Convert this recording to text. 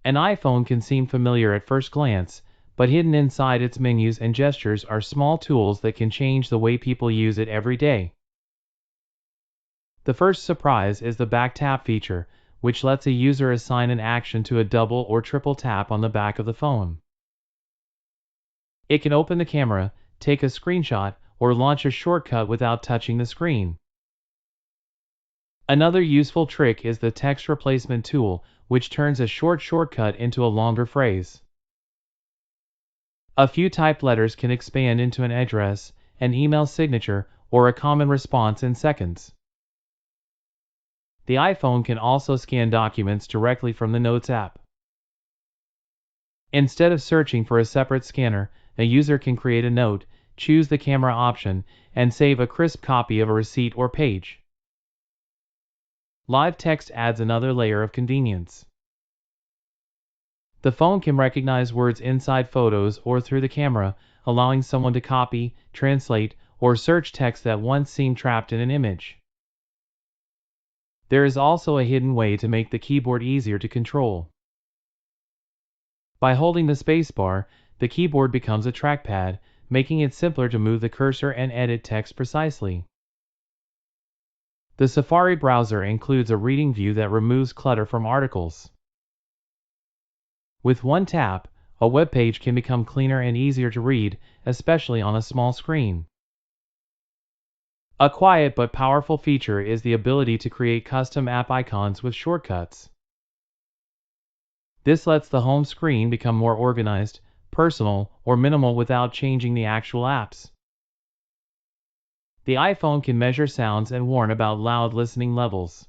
An iPhone can seem familiar at first glance, but hidden inside its menus and gestures are small tools that can change the way people use it every day. The first surprise is the back tap feature, which lets a user assign an action to a double or triple tap on the back of the phone. It can open the camera, take a screenshot, or launch a shortcut without touching the screen. Another useful trick is the text replacement tool, which turns a short shortcut into a longer phrase. A few typed letters can expand into an address, an email signature, or a common response in seconds. The iPhone can also scan documents directly from the Notes app. Instead of searching for a separate scanner, a user can create a note, choose the camera option, and save a crisp copy of a receipt or page. Live text adds another layer of convenience. The phone can recognize words inside photos or through the camera, allowing someone to copy, translate, or search text that once seemed trapped in an image. There is also a hidden way to make the keyboard easier to control. By holding the spacebar, the keyboard becomes a trackpad, making it simpler to move the cursor and edit text precisely. The Safari browser includes a reading view that removes clutter from articles. With one tap, a web page can become cleaner and easier to read, especially on a small screen. A quiet but powerful feature is the ability to create custom app icons with shortcuts. This lets the home screen become more organized, personal, or minimal without changing the actual apps. The iPhone can measure sounds and warn about loud listening levels.